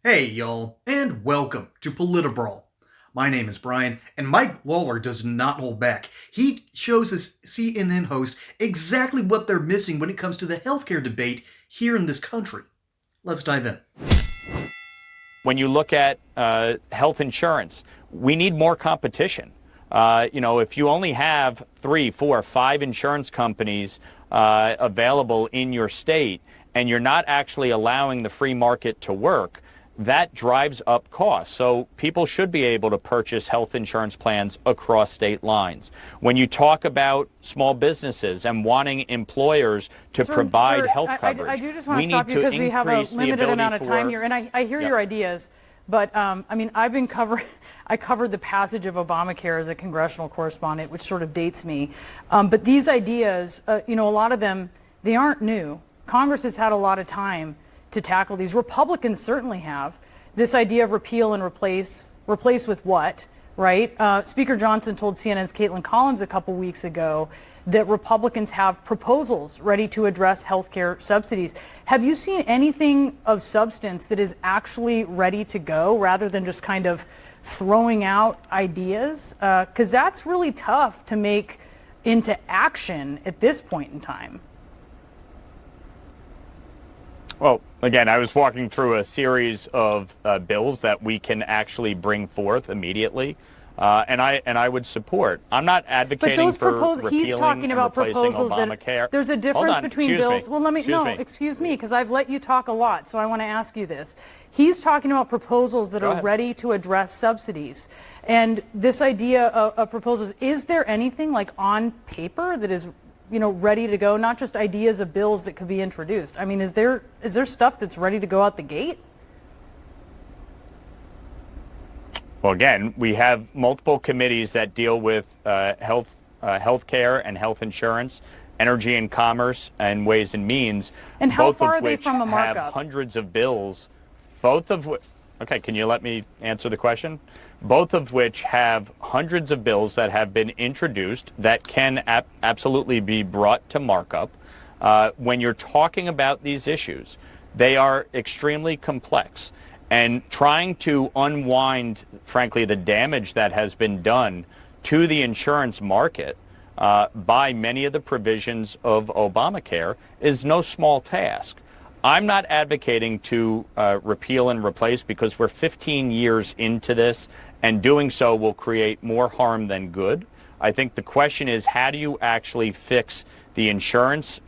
Hey, y'all, and welcome to Politibrawl. My name is Brian, and Mike Lawler does not hold back. He shows his CNN host exactly what they're missing when it comes to the healthcare debate here in this country. Let's dive in. When you look at health insurance, we need more competition. If you only have 3, 4, 5 insurance companies available in your state and you're not actually allowing the free market to work, that drives up costs. So people should be able to purchase health insurance plans across state lines. When you talk about small businesses and wanting employers to provide health coverage, I do just want to stop you because we have a limited amount of time here, and I hear your ideas. But I covered the passage of Obamacare as a congressional correspondent, which sort of dates me. But these ideas, a lot of them, they aren't new. Congress has had a lot of time to tackle these. Republicans certainly have. This idea of repeal and replace with what, right? Speaker Johnson told CNN's Caitlin Collins a couple weeks ago that Republicans have proposals ready to address healthcare subsidies. Have you seen anything of substance that is actually ready to go rather than just kind of throwing out ideas? Because that's really tough to make into action at this point in time. Well, again, I was walking through a series of bills that we can actually bring forth immediately, and I would support. I'm not advocating for repealing he's talking about and replacing proposals Obamacare. that there's a difference between bills. Well, Excuse me, because I've let you talk a lot, so I want to ask you this. He's talking about proposals that are ready to address subsidies, and this idea of proposals. Is there anything like on paper that is ready to go, not just ideas of bills that could be introduced? I mean, is there stuff that's ready to go out the gate? Well, again, we have multiple committees that deal with health care and health insurance, energy and commerce, and ways and means. And how far are they from a markup? Have hundreds of bills, both of which. Okay, can you let me answer the question? Both of which have hundreds of bills that have been introduced that can absolutely be brought to markup. When you're talking about these issues, they are extremely complex. And trying to unwind, frankly, the damage that has been done to the insurance market by many of the provisions of Obamacare is no small task. I'm not advocating to repeal and replace because we're 15 years into this, and doing so will create more harm than good. I think the question is, how do you actually fix the insurance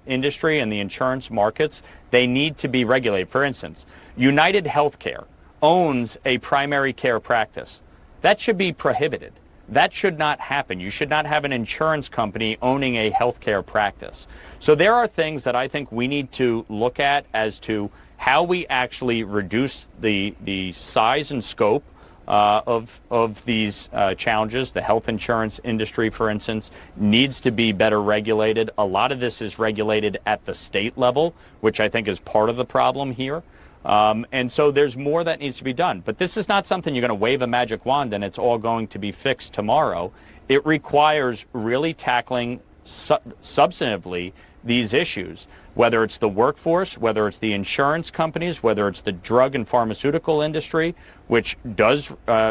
industry and the insurance markets? They need to be regulated. For instance, United Healthcare owns a primary care practice. That should be prohibited. That should not happen. You should not have an insurance company owning a healthcare practice. So there are things that I think we need to look at as to how we actually reduce the size and scope of these challenges. The health insurance industry, for instance, needs to be better regulated. A lot of this is regulated at the state level, which I think is part of the problem here. And so there's more that needs to be done. But this is not something you're going to wave a magic wand and it's all going to be fixed tomorrow. It requires really tackling substantively these issues, whether it's the workforce, whether it's the insurance companies, whether it's the drug and pharmaceutical industry, which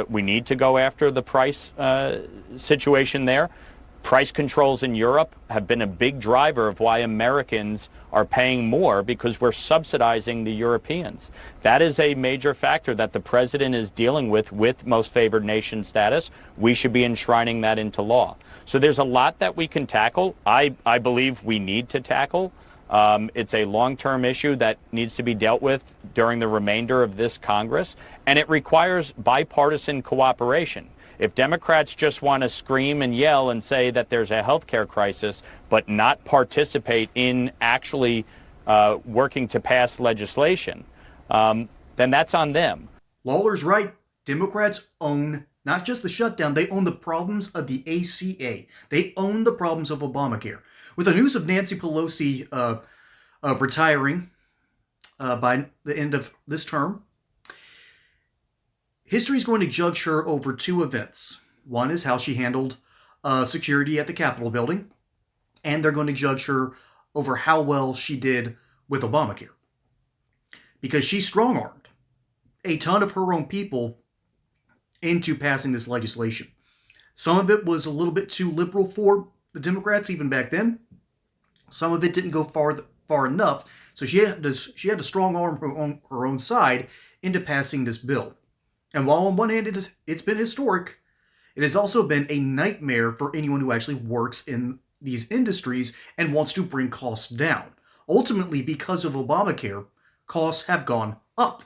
we need to go after the price situation there. Price controls in Europe have been a big driver of why Americans are paying more, because we're subsidizing the Europeans. That is a major factor that the president is dealing with most favored nation status. We should be enshrining that into law. So there's a lot that we can tackle. I believe we need to tackle. It's a long-term issue that needs to be dealt with during the remainder of this Congress, and it requires bipartisan cooperation. If Democrats just want to scream and yell and say that there's a health care crisis, but not participate in actually working to pass legislation, then that's on them. Lawler's right. Democrats own not just the shutdown, they own the problems of the ACA. They own the problems of Obamacare. With the news of Nancy Pelosi retiring by the end of this term, history is going to judge her over two events. One is how she handled security at the Capitol building, and they're going to judge her over how well she did with Obamacare. Because she strong-armed a ton of her own people into passing this legislation. Some of it was a little bit too liberal for the Democrats even back then. Some of it didn't go far enough, so she had to strong arm her own side into passing this bill. And while on one hand it's been historic, it has also been a nightmare for anyone who actually works in these industries and wants to bring costs down. Ultimately, because of Obamacare, costs have gone up.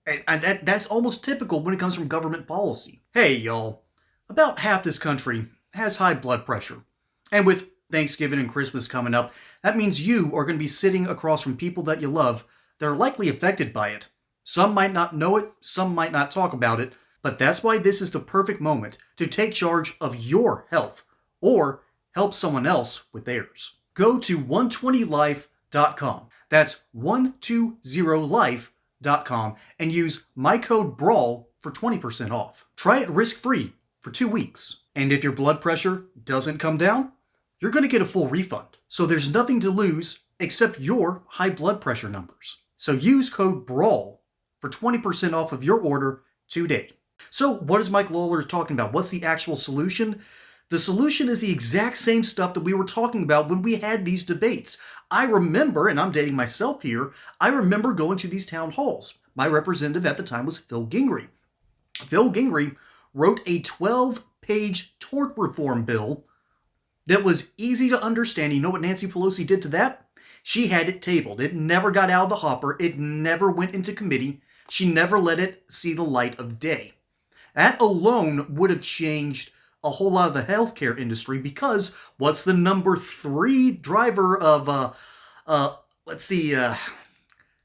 And that's almost typical when it comes from government policy. Hey, y'all. About half this country has high blood pressure. And with Thanksgiving and Christmas coming up, that means you are going to be sitting across from people that you love that are likely affected by it. Some might not know it, some might not talk about it, but that's why this is the perfect moment to take charge of your health or help someone else with theirs. Go to 120life.com. That's 120life.com and use my code BRAWL for 20% off. Try it risk-free for 2 weeks. And if your blood pressure doesn't come down, you're going to get a full refund. So there's nothing to lose except your high blood pressure numbers. So use code BRAWL for 20% off of your order today. So what is Mike Lawler talking about? What's the actual solution? The solution is the exact same stuff that we were talking about when we had these debates. I remember, and I'm dating myself here, I remember going to these town halls. My representative at the time was Phil Gingrey. Phil Gingrey wrote a 12-page tort reform bill that was easy to understand. You know what Nancy Pelosi did to that? She had it tabled. It never got out of the hopper. It never went into committee. She never let it see the light of day. That alone would have changed a whole lot of the healthcare industry, because what's the number 3 driver of,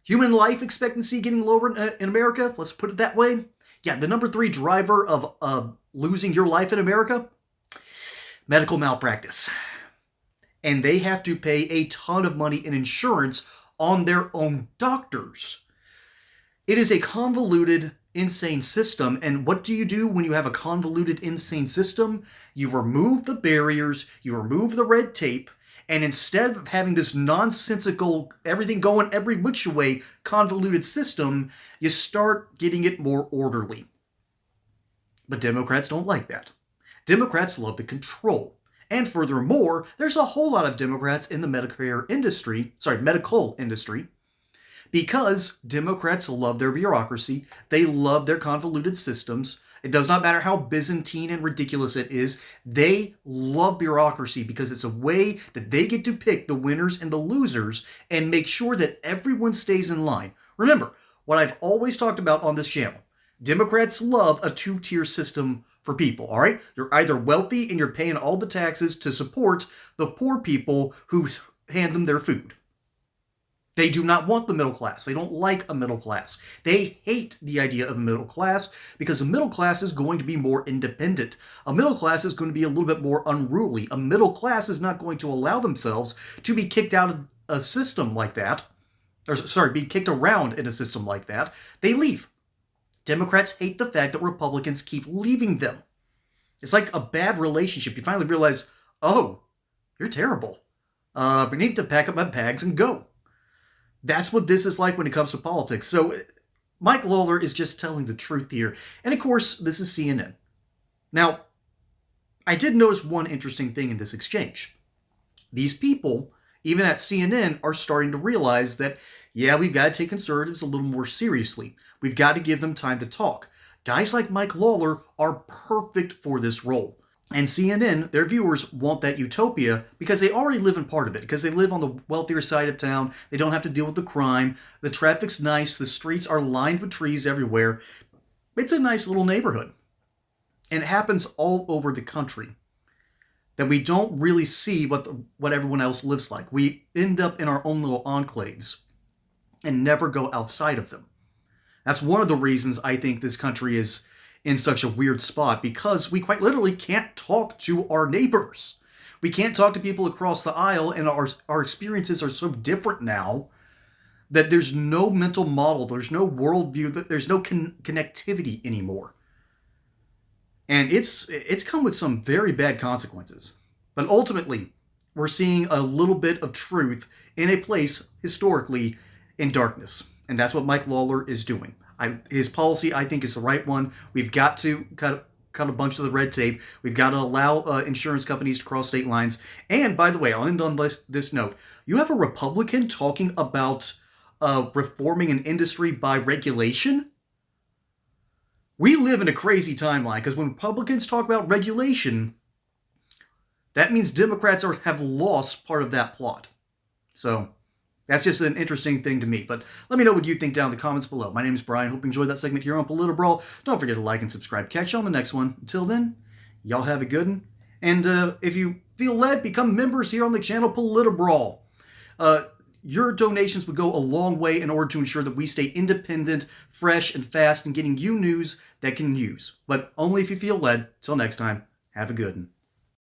human life expectancy getting lower in America? Let's put it that way. Yeah, the number 3 driver of losing your life in America? Medical malpractice. And they have to pay a ton of money in insurance on their own doctors. It is a convoluted, insane system. And what do you do when you have a convoluted, insane system? You remove the barriers, you remove the red tape, and instead of having this nonsensical, everything going every which way, convoluted system, you start getting it more orderly. But Democrats don't like that. Democrats love the control. And furthermore, there's a whole lot of Democrats in the medical industry, because Democrats love their bureaucracy, they love their convoluted systems. It does not matter how Byzantine and ridiculous it is, they love bureaucracy because it's a way that they get to pick the winners and the losers and make sure that everyone stays in line. Remember, what I've always talked about on this channel, Democrats love a 2-tier system for people, all right? You're either wealthy and you're paying all the taxes to support the poor people who hand them their food. They do not want the middle class. They don't like a middle class. They hate the idea of a middle class because a middle class is going to be more independent. A middle class is going to be a little bit more unruly. A middle class is not going to allow themselves to be kicked out of a system like that. Be kicked around in a system like that. They leave. Democrats hate the fact that Republicans keep leaving them. It's like a bad relationship. You finally realize, oh, you're terrible. We need to pack up my bags and go. That's what this is like when it comes to politics. So Mike Lawler is just telling the truth here. And of course, this is CNN. Now, I did notice one interesting thing in this exchange. These people, even at CNN, are starting to realize that, yeah, we've got to take conservatives a little more seriously. We've got to give them time to talk. Guys like Mike Lawler are perfect for this role. And CNN, their viewers want that utopia because they already live in part of it, because they live on the wealthier side of town. They don't have to deal with the crime. The traffic's nice. The streets are lined with trees everywhere. It's a nice little neighborhood. And it happens all over the country that we don't really see what everyone else lives like. We end up in our own little enclaves and never go outside of them. That's one of the reasons I think this country is in such a weird spot, because we quite literally can't talk to our neighbors. We can't talk to people across the aisle, and our experiences are so different now that there's no mental model, there's no worldview, there's no connectivity anymore. And it's come with some very bad consequences. But ultimately, we're seeing a little bit of truth in a place historically in darkness. And that's what Mike Lawler is doing. His policy, I think, is the right one. We've got to cut a bunch of the red tape. We've got to allow insurance companies to cross state lines. And by the way, I'll end on this note. You have a Republican talking about reforming an industry by regulation? We live in a crazy timeline, because when Republicans talk about regulation, that means Democrats have lost part of that plot. So that's just an interesting thing to me. But let me know what you think down in the comments below. My name is Brian. Hope you enjoyed that segment here on Political Brawl. Don't forget to like and subscribe. Catch you on the next one. Until then, y'all have a good one. And if you feel led, become members here on the channel Political Brawl. Your donations would go a long way in order to ensure that we stay independent, fresh, and fast in getting you news that can use. But only if you feel led. Till next time, have a good one.